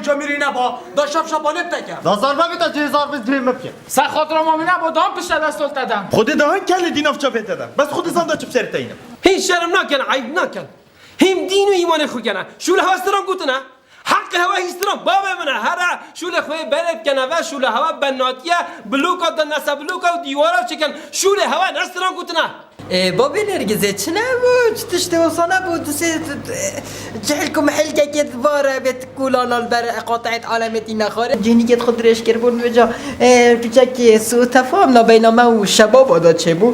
اینجا میری نبا دا شب شبانت تکه دا ضربه بیتا چه ضربه جیم بکن سر خاطر ما نبا دام پیش دست دادم خود دهان کل دین افچا پیتدم بس خود زنده چپ سرت اینم هیچ شرم نکن عیب نکن هم دین و ایمان خو کنه شول هوا استرام گوتنه حق هوا استرام بابا منه هر شول خوی بلد کنه و شول هوا بناتیه بلوکا دن نسا بلوکا و دیوارا چکن شول هوا نسترام گوتنه بابي نرجز شنو تشتي وصنا بود جعلكم حلقة كذبارة بتقول أنا البرع قاطعة علامتنا خارج جيني كده خضرش كربون وجا بيجاك سوء تفاهم بينما والشباب هذا تشبو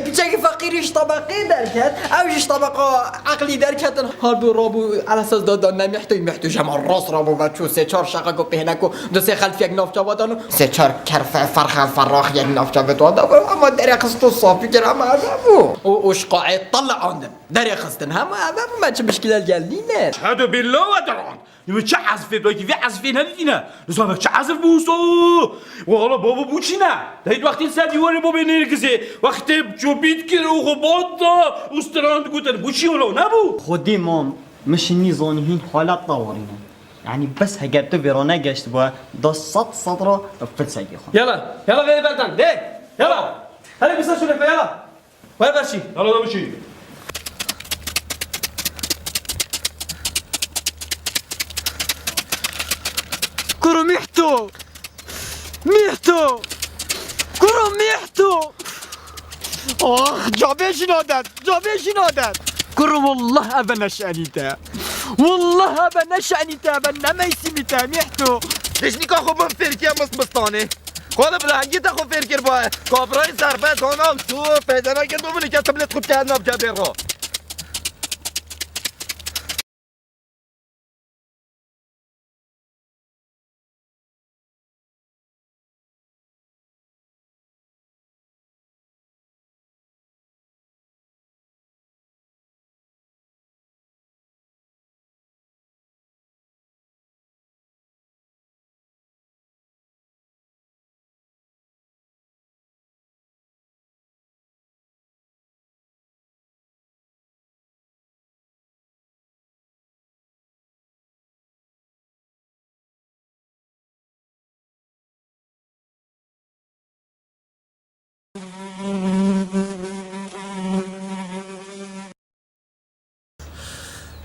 بيجاك فقيرش طبقي دركت أوجش طبقة عقلي دركت هاربو رابو على أساس دادن محتو جمع الراس رابو بتشو سه چهار شقة کو بهنکو دو سه خلف یک نافچه بادانو سه چهار کرف فرخ فراخ یک نافچه بتوادم اما درخستو صافي كرام عذابو وش قاعد طلع عندنا داري خستن هم ما تش مشكلة الجالينة شهادة بالله ودران يما چه عزفه بایی که عزفه ندیدینه نظام چه عزف بوستو والا بابا بوچینه دهید وقتی سر دیواره بابا نرگزه وقتی جو بیت که رو غباد دا استراند گوتن بوچی ولا نبو خودی مام مش نيزونهين حالات طورينا يعني بس هجرت فيرونا جشت بوا ده صدرة في ساقي خان يلا غير بلدان ده يلا هلا بيصير شو لفه يلا وين ماشي يلا ده بوچی كرو ميحتو كرو ميحتو جابيش نادت كرو والله أبا نشأنيتا والله أبا نشأنيتا أبا نميسيميتا ميحتو ليش نيكا خو من فيركيا مستاني خود بلانجي تا خو فيركير با كابراي زربت هانا تو پیدانا كدو بني كتبلت خود كهنا بجابير رو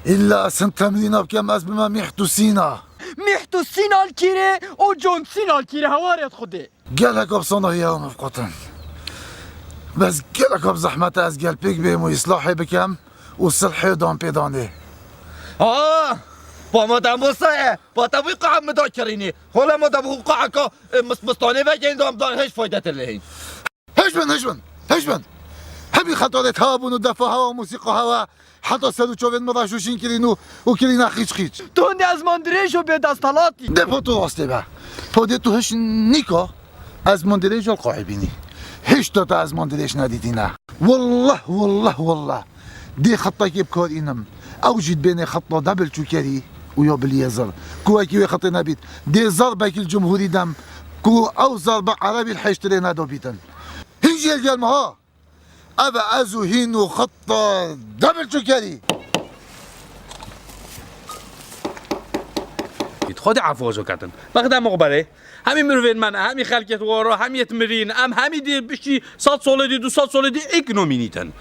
إلا سنتمرين بكم از بما ميحتو سينا الكيري او جون سينا الكيري هواريت خدي قالك بصنا هي ومفقطن بس قالك بزحمة از قال بيك بيم ويصلحي بكم وصلحي دون بيداني با ما دم بسه با تبوی قاعد مذاکرینی حالا ما دبو قاعد کا مستانه و جن دام دار هیچ فایده تلهین هجبن همي خطرت هابون ودفع هوا وموسيقى هوا حتى سلو تشوفين مضاشوشين كلينو وكلينا خيش تو عندي از ماندريجو بيد از طلاتي ده بوتو واسطه با پودتو هش نيكا از ماندريج القاعبيني هش تا از ماندريج نديدينا والله دي خطاك بكار انم اوجد بين خطه دبل تشوكري ويا باليزر كواكي خطي نبيت دي ضربك الجمهوري دم كو او ضربه عربي الحيشتري نادو بيتن هيجي الجلمها ابا ازو هينو خطه دبل تشوكري خود عفوزو کردن وقت مقبره همین مروین من همین خلکت وارا همیت مرین همی دیر بشی 100 ساله دی 200 ساله دی اکنومینیتن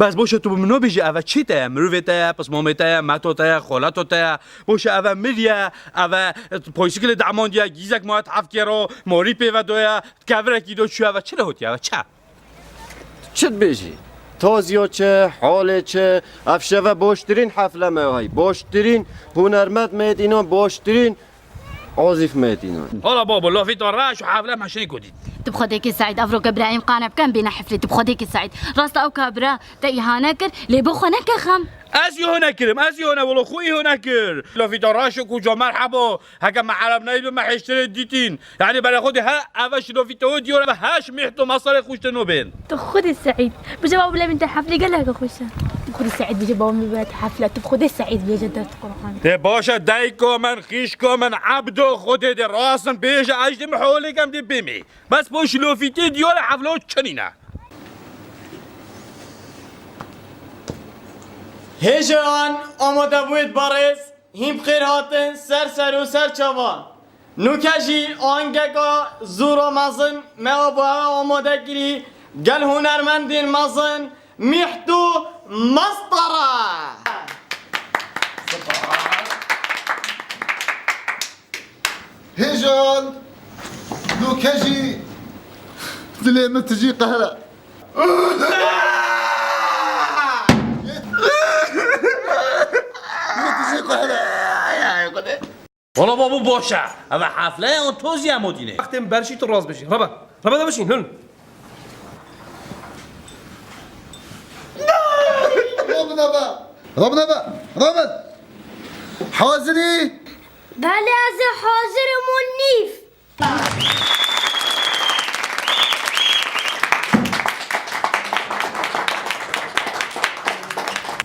بس باشه تو منو بيجي اوا چی تا مرویتا پس مامتا ماتوتا خالاتوتا باشه اوا مریا اوا پویسیکل داماندیا گیزک مات افکرا ماری پیودویا کاورکی دو چوا چه هوتی اوا چه چت بیجی تازیا چه حال چه افشه و باشترین حفله ماهی باشترین هنرمند مدینا باشترین عازف مدینا حالا بابا لافی راش و حفله ماشین کدید تبخديك سعيد افروك ابراهيم قانع بكم بين حفلة تبخديك سعيد راستا او كابرا تا هانكر لي بخو نكخم از هنا كرم از هنا والله خوي هنا كر لافي دراشك وجا مرحبا هكا مع عرب نايب ما حيشتري ديتين يعني بلا خدي ها افش لافي تو ديور هاش ميحتو مصاري خوش تنوبين تخدي السعيد بجواب لا من حفلة قال لك خوشا تبخدي السعيد بجواب من بيت حفلة تبخدي السعيد بجدت قرآن ده باشا دايكو من خيشكو من عبدو خدي دي راسن بيجا اجد محولكم دي بيمي بس باش لافي تي ديور حفلات چنينه هجان آماده بود بارز هیم خیر هاتن سر و سر چوان نوکجی آنگگا زورا مزن ما با آماده گیری گل هنرمندین مزن میحتو مسطره هجان نوكجي دلي ما تجي قهرة ما تجي قهرة والله بابا باشه اما حفله اون توزی هم مدینه وقتی برشی تو راز بشین ربا دا بشین هن رابن حاضري بله از حاضر منیف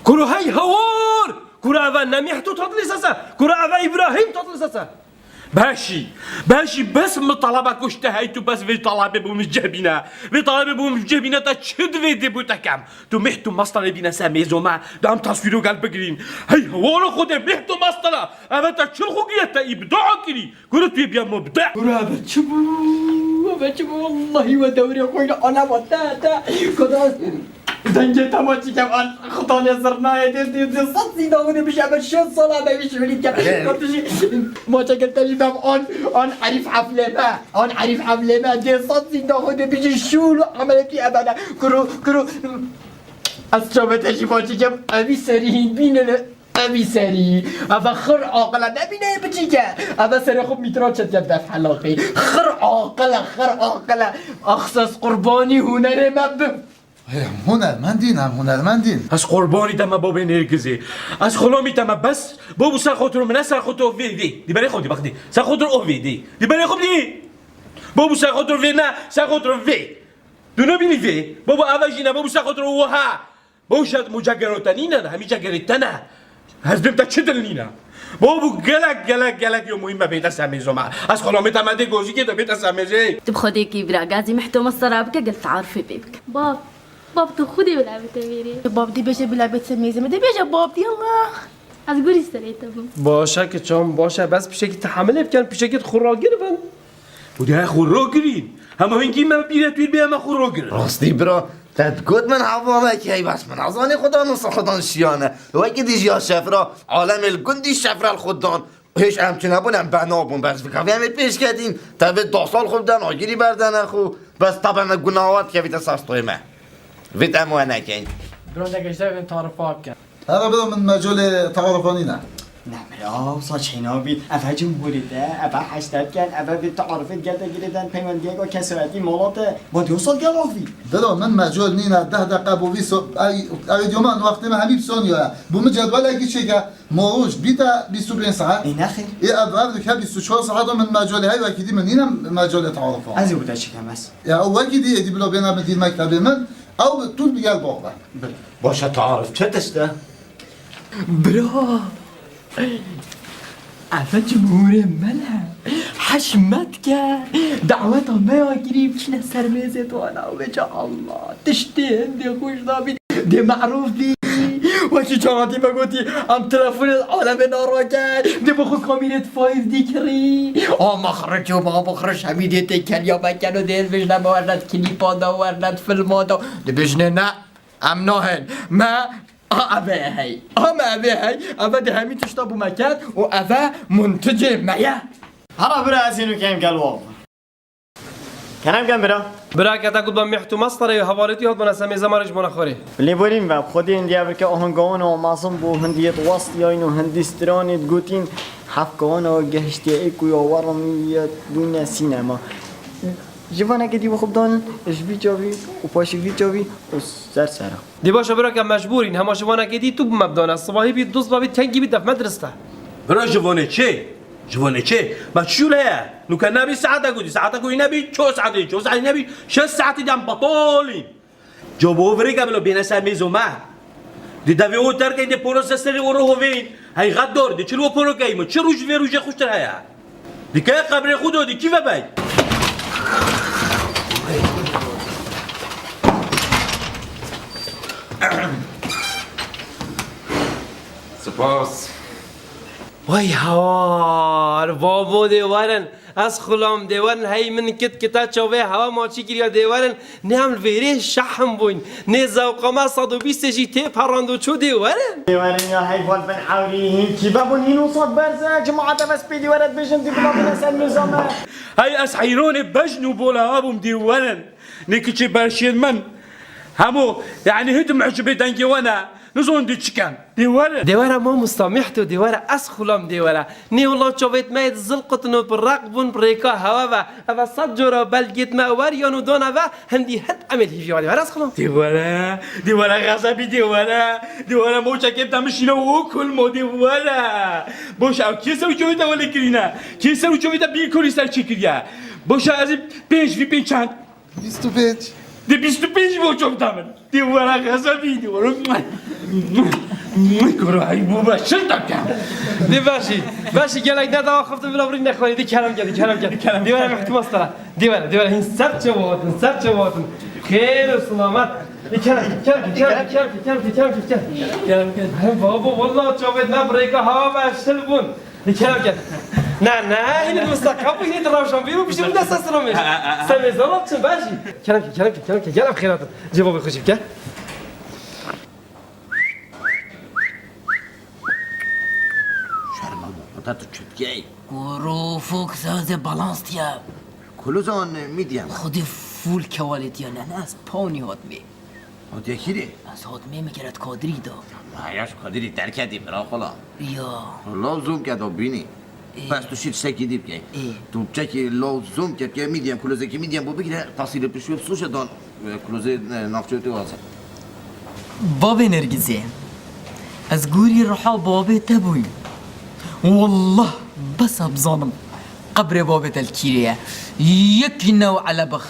كرو هاي هوار كرو أبا نميحتو تطلي ساسا كرو أبا إبراهيم تطلي ساسا باشي بس مطلبة كشتهيتو بس في طلبة بومجهبينا في طلبة بومجهبينا تشد في ديبوتكام تو محتو مسطرة بينا ساميزو ما دام تصويرو قلب بقرين هاي هوارو خده محتو مسطرة أبا تشل خوكيتا إبداع كري كرو توي بيا مبدع كرو أبا تشبو والله ودوري خوينا أنا وتاتا كداس دنجة تماشي كم أن خطاني صرنا يدي صدي داودي مش عمل شو صلاة ما مش وليد كم قلتشي ما شكلت لي دام أن عارف حفلة ما أن عارف حفلة ما دي صدي داودي بيجي شو عملتي أبدا كرو أصلا تجي ماشي كم أبي سريين بينا أبي سري أبا خر عاقلة نبينا بتيجا أبا سري خب مترات شد في حلاقي خر عاقلة أخصص قرباني هنر مبب هنرمندين از قربانی تما بابا نرگزه از خلامی تما بس بابو سر خود رو منه سر خود رو ویدی دی برای خودی بخدی سر خود رو او ویدی دی برای خود دی بابو سر خود رو وی نه سر خود رو وی دو نبینی وی بابو اوجی نه بابو سر خود رو وها بابو شد مجگراتنی نه همی جگریتنه از بیم تا چه دلنی نه بابو گلک یو مهمه بیت سمیزو ما از خلامی تما دی گوزی که بیت سمیزه تبخدي كي براغازي محتوى السراب قلت تعرفي بيبك باب تو خودی بلعبه تمیری باب دی بشه بلعبه تمیزه مده بشه باب دی الله از گوری سریتم باشه که چون باشه بس پیشه که تحمله بکن پیشه که خوراگیر بن و ده خوراگیرین همه اینکه من بیره توی بیا من خوراگیر راستی برا تدقود من حواله که هی بس من ازانی خدا نص خدا شیانه وکی دیجیا شفرا عالم الگندی شفرا الخدان هیچ همچین نبونم بنابون بس بکاوی همه پیش کردیم تا به 2 سال خوب دن آگیری بردن خو بس طبعا گناهات که بیت ساستوی من ویت امو نکن برونده گشته بین تعرفات کن هذا بدأ من مجال تعرفانينا نعم صاش هنا بيت أفا جمهوري ده أفا حشتات كان أفا بيت تعرفت جلده جلدان بيمن ديگو كسواتي مولات با يوصل جلافي بدأ من مجال نينا 10 دقيقة بوفي أي يومان وقت ما حبيب سونيا بوم جدول أكيد شيء موج بيتا 25 ساعة إيه نخير إيه أبغى ذيك 24 ساعة من مجال هاي وأكيد من هنا مجال تعرفان عايز بودا شيء كماس يا أو أكيد يدي بلو بينا مدير مكتب من أو طول بيجال بابا باشه تعرف چه تشته؟ برا أفا جمهوري ملا حشمتك دعوة ما قريب شنا سرميزت وانا وجه الله تشتين دي خوش دابي دي معروف بي وشي جانتي ما قلتي ام تلفون العالم ناراكن دي بخو كاميرة 5 دي كري مخرج وما مخرج حميدي تكن يا مكان ودير بجنا موردت كليبا دا وردت فيلما دا دي بجنا نا ام ناهن ما أبا هاي ما أبا هاي أبا دي همي تشتابو مكان وأبا منتج معي هرا برا أزينو كيم قلوب كنام كم برا برا كتا قد بمحتو مصطري هواريتي هاد بنا سمي زمارج بنا خوري اللي بورين باب خودي اندي أبركا أهنگان ومعصم بو هندية وسطيين وهندستراني تقوتين حفقان وجهشتي ايكو يورمية دون سينما جوانا كدي بخوب دان اشبي جاوي وباشي جاوي وسر سرا دي باشا برا كان مجبورين هما جوانا كدي تو بمبدان الصباحي بيت دوز بابي تنجي بيت في مدرسته برا جوانه چه ما شوله لو كان نبي ساعتها قولي نبي شو ساعتي نبي 6 ساعات دام بطولين جابو فريق قبل بينا ساميزو ما دي دافي اوتر كاين دي بروسيسوري وروه فين هاي غدور دي چلو برو كايمو چه روج في روج خوشتر هيا دي كاي قبر خودو دي كيف باي سپاس وای هوار بابو دیوارن از خلام دیوارن هی من کتا چوبه هوا ماچی گریا دیوارن نه هم الویره شحم بوین نه زوقما 120 جی تیپ هراندو چو دیوارن دیوارن یا حیوان بن حوری هیچی بابون هینو صد برزه جماعت بس بی دیوارت بشن دی بلا بنسل نظامه هاي أسحيرون بجنوا بولا أبو مديوانا نيكي برشين من همو يعني هدم عجبي دنجي وانا نزون دي تشكان ديوانا دیواره ما مستمحتو دیواره از خلام دیواره نی والله چوبیت ماید زلقتنو برقبون بریکا هوا و صد جورا بلگیت ما وریانو دونا و هندی هد عمل هیفی والی از خلام ديوانا غزبي ديوانا موشا كيف تمشينا وكل مو ديوانا بوش أو كيسا وجويدا ولا كرينا كيسا وجويدا بيكوري سر چكريا بوشا أزي بيش في بين چند 25 دي 25 بوشوب تامن ديوانا غزبي ديوانا كورو هاي بوبا شلتك دی باشی گلک نداوا خفتم بلا برین نخوانی دی کلام گردی دیواره محکوم است را دیواره این سر چه واتن خیر و سلامت دی کلام بابا والله چوبت نبریکا هوا و اشتل بون دی کلام نه این المستقبل هني تراشم بيرو بيش نبدا سسرمش سامي زلط باشي كلام خيرات جيبوا بخشي كه تو چپکی گورو فوق ساز بالانس تیا کلوزان میدیم خودی فول کوالیتی نه از پانی هات می هات یکیره از هات می میگرد کادری دا مایاش قدری درکدی برا خلا یا الله زوم کرد و بینی پس تو شیر سکی دیب که تو چکی لو زوم کرد که میدیم کلوزه که میدیم بو بگیره تحصیل پیشوی سوش دان کلوزه نافچه تو واسه باب نرگزی از گوری روحا بابی تبوی والله بس بظنم قبر بابة الكيريا يكي نوع على بخ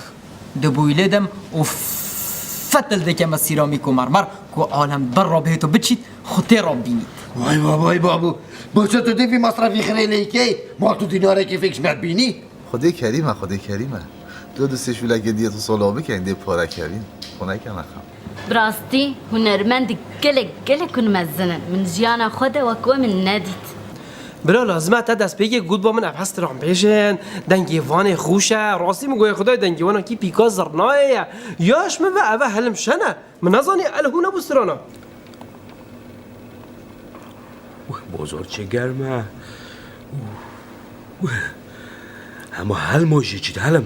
دبوي لدم وفتل ذيك ما سيراميكو مرمر كو عالم برا بهتو بتشيت خطي ربيني وای بابو باشه تو دیفی مصرفی خیلی کی ما تو دیناره که فکر نبینی خدای کریمه دو دوستش ولی اگه دیتو سالابه که اینده پاره کردین خونه که نخم براستي هنرمند قلق مزنن من جيانا خده وكو من ناديت برا لازمه تا دست بگه گود با من افحست رام بیشن دنگی وان خوشه راستی میگوی خدای دنگی وانا کی پیکا زرنایه یاش من و اوه هلم شنه من نزانی الهو نبوسترانا بازار چه گرمه اما هل موجی چید هلم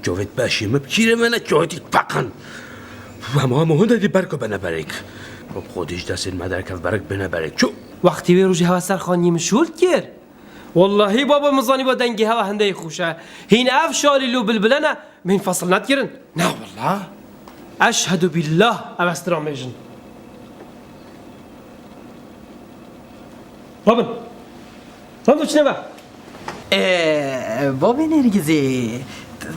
جاوید باشیم بکیره منه جاویدی پقن اما هنده دی برکو بنا برک خودش دست مدر کف برک بنا برک چو وقتی به روژی هوا سرخانی مشهور کرد والله بابا مزانی با دنگی هوا هنده خوشه هین اف شالی لو بلبلنه من فصل ندگیرن نه والله اشهد بالله او استرام بیشن رابن چه نبه باب نرگزی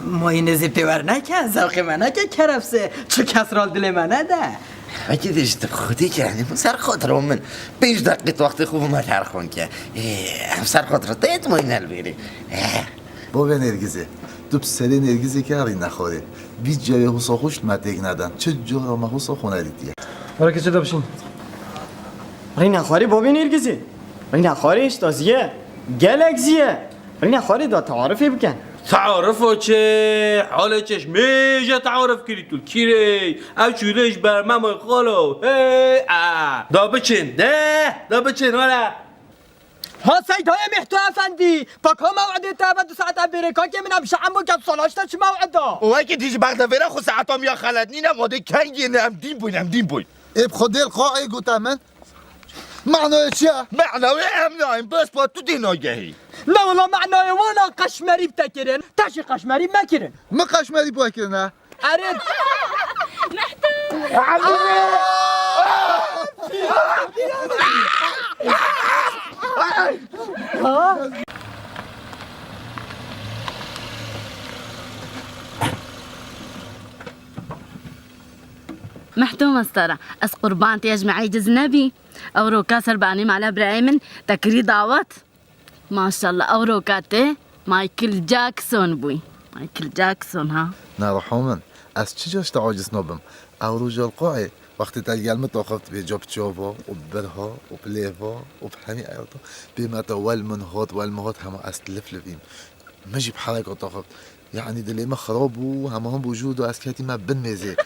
ما این زیبتی ور نکن زوق من نکن کرفسه چو کس رال دل من نده اگه دیشت خودی کردیم سر خاطر من 5 دقیقه وقت خوب ما ترخون که سر خاطر تایت ما این البیری بابا نرگزه تو سری نرگزه که هری نخوره بی جای حسا خوشت مدگ ندن چه جورا ما حسا خونه دیگه برای که چه دبشین رينا خاري بابي نرجسي رينا خاري اشتازيه جالكسيه رينا خاري دا تعارفي بكن تعارفو چه حالا چش میجا تعارف کردی تو کیری او چولش بر من خالو هی دا بچین ولا ها سيد های محتو افندی پاکا موعده تا 2 ساعت امریکا که منم شعم با کت سالاش تا چه موعده و اگه دیش بغدا وره خو ساعتام یا خلدنی نماده کنگی نم دین بوین اب خود دل قاعی گوتا من معنای چیه؟ معنوی امنایم بس با تو دین آگهی لا والله معنای وانا قشمری بتکرن تاشی قشمری مکرن من قشمری باید کرنه ارد محتو مسطرة أس قربان تيجمع عيجز نبي أورو كاسر باني على برايمن تكري دعوات ما شاء الله أورو كاتي مايكل جاكسون بوي مايكل جاكسون ها نه رحمن از چی جاش عاجز نبم او رجال قاعی وقتی تلگل متاخفت به جاب جاوا و برها و بلیوا و بهمی ایاتا بمتا والمنهات والمهات همه استلفلفیم مجي بحركة طاقت يعني دلي ما خراب وهم هم بوجود واسكاتي ما بالمزه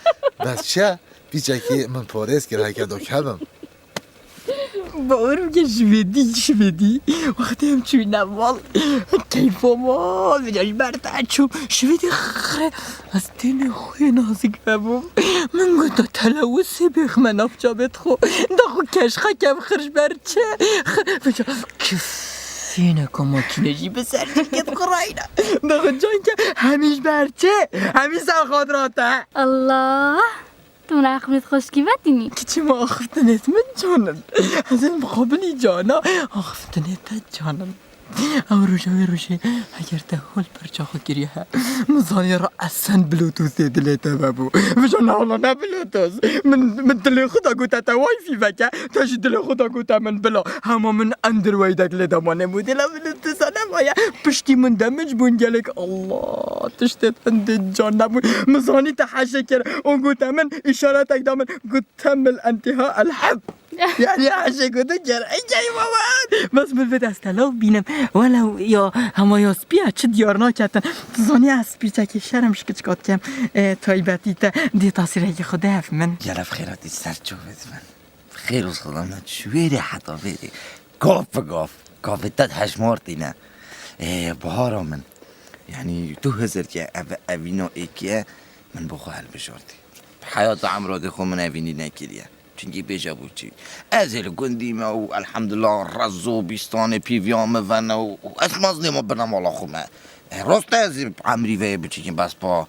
بس شا بيجاكي من باريس كده هيك دو كلام بقول لك شفدي وقتی هم توی نوال کیف ما میگه برد شفدی خره از دین خوی نازک ببوم من گفت تلوث بخ من افجابت خو دخو کش خکم خرش برچه بجا کسینه که ماکینجی به سر جکت خراینا دخو جان که همیش برچه همیش سر خاطراته الله تو من آخفت خوشکی بدینی کچی ما آخفتنت من جانم از این مقابلی جانا آخفتنت جانم او روشه اگر تهول پرچا خو گریه مزانی را اصلا بلوتوث دلتا بابو بجانا والله نه بلوتوث من دل خدا گوتا تا وای فی وکه تاشی دل خدا گوتا من بلا همه من اندر ویدک لدا نمودی لا بلوتوث نمایا پشتی من دمج بون گلک الله تشتت اند جان نبون مزانی تحشه کرد اون گوتا من اشارتک دامن گوتا من انتها الحب يعني عشان كنت جرعي جاي ماما بس بالبدء استلو بينم ولو يا هما يا سبيا چه ديارنا كتن تزاني اسبي تاكي شرمش كتكات كم تايبتي تا دي تاثيره خدا هف من يلا بخيراتي سرچو من خير وصلنا شويري حتى بيري قاف تد حشمارتينا بهارا من يعني تو هزر يا اوينو ايكيا من بخو هل بشارتي حياة عمرو دي خو من اويني نكريا چونکی بیجا بود چی از هل گندیم و الحمدلله رزو بیستان پیویام ون و اسماز نیما برنم والا خومه راست از عمری وی بچیکیم بس با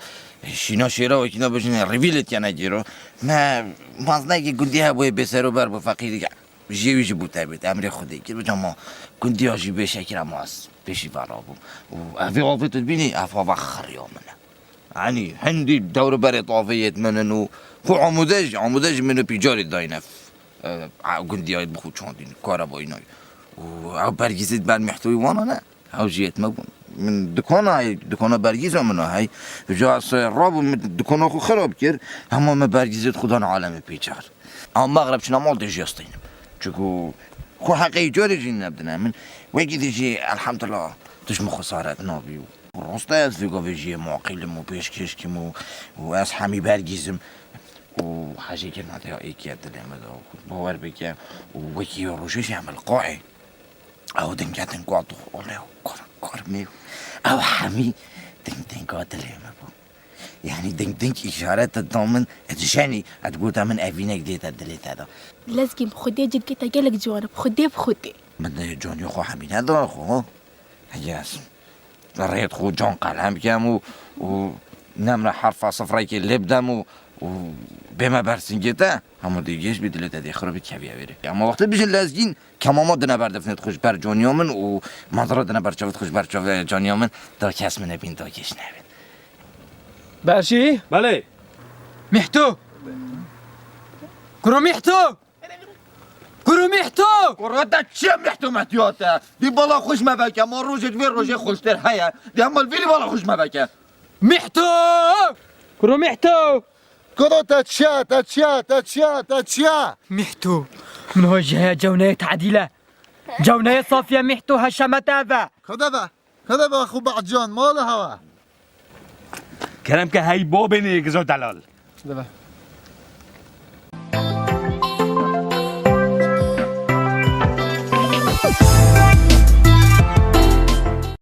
شینا شیرا و کینا بشین ریویلت یا نگیرو ما مازنه که گندی ها بوی بسر و بر با فقیری جیویجی بوده بید امری خودی که بجا ما گندی هاشی بشه که رماز بشی برابم و افی آفیتو بینی افا بخر یا منه يعني هندي دور بري طافية مننو هو عمودج منو بيجاري داينف قندي هاي بخو چاندين كهربائي ناي و برگيزت بر محتوي وانا نه او جيت مبون من دكانا برگيز منو هاي جا راب من دكانا خو خراب كر اما ما برگيزت خدان عالم بيجار اما مغرب شنا مال دجاستينم چكو خو حقي جاري جين نبدنا من ويجي ديجي الحمدلله تش مخسارت نابي راسته از ویگاویجی معقیلم و پیشکشکم و از همی برگیزم و حاجه که نده ایکی دلم دا باور بکم و وکی روشش عمل قاعی او دنگتن قاعد خواله و کار میو او همی دنگ دلم با يعني دنگ اشارات الضامن اتشاني اتقول من اوينك ديتا دليتا دا لازم بخدي جد كتا جالك جوانا بخدي من جون يخو همين هذا خو هياس ريت خو جون قلم كم و نمره حرف صفرایی که لب دم و بما برسنگیته همون دیگهش بدل دادی خرابی کبیه بره اما وقتی بیشتر لازگین کماما دنه بردفنت خوش بر جانیامن و منظره دنه برچاوت خوش بر جانیامن دا کس من نبین دا کش نبین باشی؟ بله محتو کرو محتو قرآن چه محتو متیاته دی بالا خوش مبکه ما روزت وی روزه خوشتر هیا دی همال ویلی بالا خوش مبکه کرو محتو كرو تاتشا محتو من هو جونية تعديلة جونية صافية محتو هشمت هذا كذا اخو بعد جان مال هوا کرم که هی با بینه گزا دلال